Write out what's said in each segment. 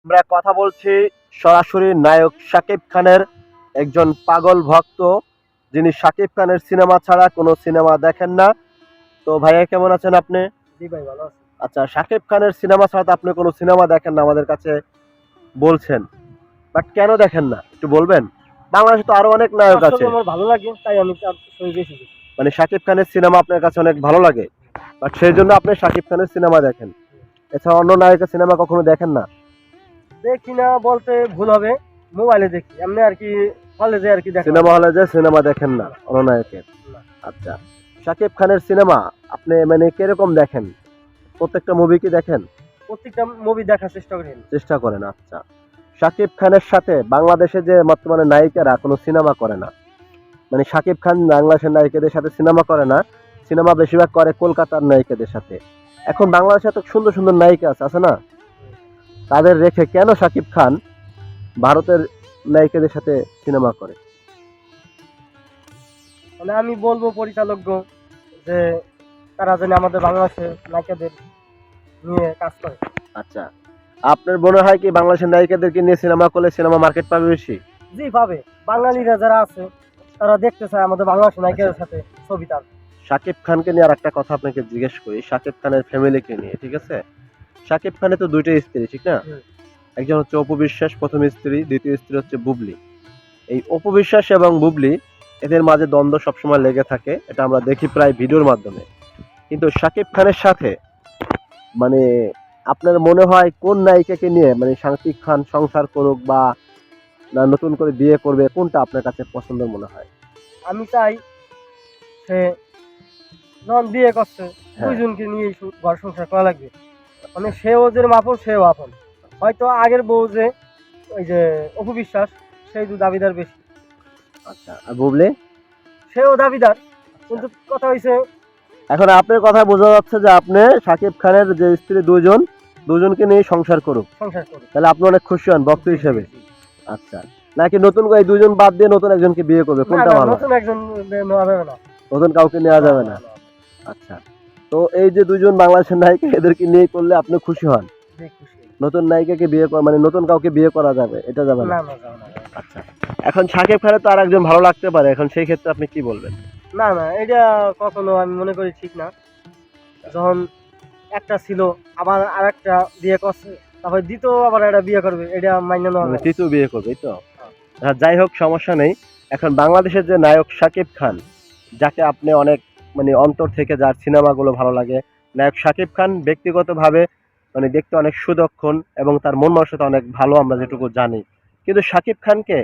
আমরা কথা বলছি সরাসরি নায়ক শাকিব খানের একজন পাগল ভক্ত, যিনি শাকিব খানের সিনেমা ছাড়া কোনো সিনেমা দেখেন না। তো ভাইয়া কেমন আছেন আপনি? জি ভাই, ভালো আছি। আচ্ছা, শাকিব খানের সিনেমা ছাড়া তো আপনি কোনো সিনেমা দেখেন না আমাদের কাছে বলছেন, বাট কেন দেখেন না একটু বলবেন? বাংলাদেশে তো আরো অনেক নায়ক আসলে আছে। আমার ভালো লাগে, তাই আমি তার ছবি বেশি দেখি। মানে শাকিব খানের সিনেমা আপনার কাছে অনেক ভালো লাগে, বাট সেই জন্য আপনি শাকিব খানের সিনেমা দেখেন, এছাড়া অন্য নায়কের সিনেমা কখনো দেখেন না? দেখি না বলতে ভুল হবে, মোবাইলে দেখি এমনি আর কি, কলেজে আর কি দেখা হয়। সিনেমা হলে যে সিনেমা দেখেন না অন্য নায়কের? না। আচ্ছা, শাকিব খানের সিনেমা আপনি মানে কিরকম দেখেন? প্রত্যেকটা মুভি কি দেখেন? প্রত্যেকটা মুভি দেখার চেষ্টা করি আমি। চেষ্টা করেন। আচ্ছা, শাকিব খানের সাথে বাংলাদেশে যে বর্তমানে নায়িকারা কোনো সিনেমা করে না, মানে শাকিব খান বাংলাদেশের নায়িকাদের সাথে সিনেমা করে না, সিনেমা বেশিরভাগ করে কলকাতার নায়িকাদের সাথে। এখন বাংলাদেশে এত সুন্দর সুন্দর নায়িকা আছে না, তাদের রেখে কেন শাকিব খান ভারতের নায়িকাদের সাথে সিনেমা করে? মানে আমি বলবো পরিচালকগ যে তারা যেন আমাদের বাংলাদেশের নায়িকাদের নিয়ে কাজ করে। আচ্ছা, আপনার মনে হয় কি বাংলাদেশের নায়িকাদেরকে নিয়ে সিনেমা করলে সিনেমা মার্কেট পাবে বেশি? জি পাবে, বাঙালিরা যারা আছে তারা দেখতে চায় আমাদের বাংলাদেশের নায়িকাদের সাথে ছবি। তার শাকিব খানকে নিয়ে আর একটা কথা আপনাকে জিজ্ঞেস করি, শাকিব খানের ফ্যামিলিকে নিয়ে, ঠিক আছে? শাকিব খানের তো দুইটা স্ত্রী, ঠিক না? হুম। একজন হচ্ছে অপু বিশ্বাস প্রথম স্ত্রী, দ্বিতীয় স্ত্রী হচ্ছে বুবলি। এই অপু বিশ্বাস এবং বুবলি, এদের মাঝে দ্বন্দ্ব সবসময় লেগে থাকে, এটা আমরা দেখি প্রায় ভিডিওর মাধ্যমে। কিন্তু শাকিব খানের সাথে মানে আপনার মনে হয় কোন নায়িকাকে নিয়ে মানে শাকিব খান সংসার করুক বা না নতুন করে বিয়ে করবে, কোনটা আপনার কাছে পছন্দের মনে হয়? আমি চাই সে যখন বিয়ে করছে হ্যাঁ। দুইজনকে নিয়ে ঘর সংসার করা লাগবে। মানে সেও যে আপন সেও আপন। হয়তো আগের বউ যে ওই যে অপু বিশ্বাস, সেই দু দাবিদার বেশি। আচ্ছা, আর বুবলি? সেও দাবিদার, কিন্তু কথা হইছে এখন আপনার কথা বোঝা যাচ্ছে যে আপনি শাকিব খানের যে স্ত্রী দুজন, দুজনকে নিয়ে সংসার করুক, সংসার করে। তাহলে আপনি অনেক খুশি হন ভক্ত হিসেবে? আচ্ছা, নাকি নতুন এই দুজন বাদ দিয়ে নতুন একজনকে বিয়ে করবে, না কোনটা না, ভালো হয়? নতুন একজন নেওয়া যাবে না। নতুন কাউকে নেওয়া যাবে না? আচ্ছা, তো এই যে দুজন বাংলাদেশের নায়িকা, এদেরকে নিয়ে করলে আপনি খুশি হন? জি, খুশি। নতুন নায়িকাকে বিয়ে করা মানে নতুন কাউকে বিয়ে করা যাবে, এটা যাবে না? না না, যাবে না। আচ্ছা, এখন শাকিব খানের তো আর একজন ভালো লাগতে পারে, এখন সেই ক্ষেত্রে আপনি কি বলবেন? না না, এটা কখনো আমি মনে করি ঠিক না। যখন একটা ছিল, আবার আর একটা বিয়ে করছে, তারপর দ্বিতীয় আবার একটা বিয়ে করবে, এটা মাইনে নেওয়া মানে যায় না। তৃতীয় বিয়ে করবে, এই তো? হ্যাঁ। হ্যাঁ, যাই হোক, সমস্যা নেই। এখন বাংলাদেশের যে নায়ক শাকিব খান, যাকে আপনি অনেক মানে অন্তর থেকে যার সিনেমাগুলো ভালো লাগে, নায়ক শাকিব খান ব্যক্তিগতভাবে মানে দেখতে অনেক সুদক্ষণ এবং তার মন মানসিকতা অনেক ভালো, আমরা যেটুকু জানি। কিন্তু শাকিব খানকে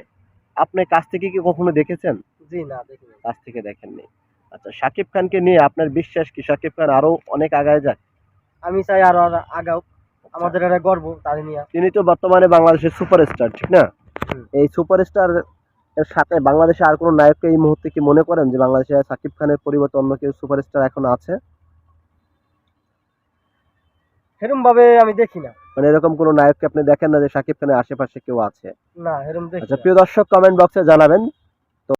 আপনি কাছ থেকে কি কখনো দেখেছেন? জি না, দেখিনি। কাছ থেকে দেখেননি। আচ্ছা, শাকিব খানকে নিয়ে আপনার বিশ্বাস কি শাকিব খান আরো অনেক আগায় যাক? আমি চাই আরো আরো আগাও, আমাদের একটা গর্ব তার নিয়ে। তিনি তো বর্তমানে বাংলাদেশের সুপারস্টার, ঠিক না? হুম। এই সুপারস্টার এর সাথে বাংলাদেশে আর কোনো নায়ককে এই মুহূর্তে কি মনে করেন যে বাংলাদেশে শাকিব খানের পরিবর্তে অন্য কেউ সুপারস্টার এখন আছে? সেরকম ভাবে আমি দেখি না। মানে এরকম কোনো নায়ককে আপনি দেখেন না যে শাকিব খানের আশেপাশে কেউ আছে? না, এরকম দেখি আচ্ছা, না। প্রিয় দর্শক, কমেন্ট বক্সে জানাবেন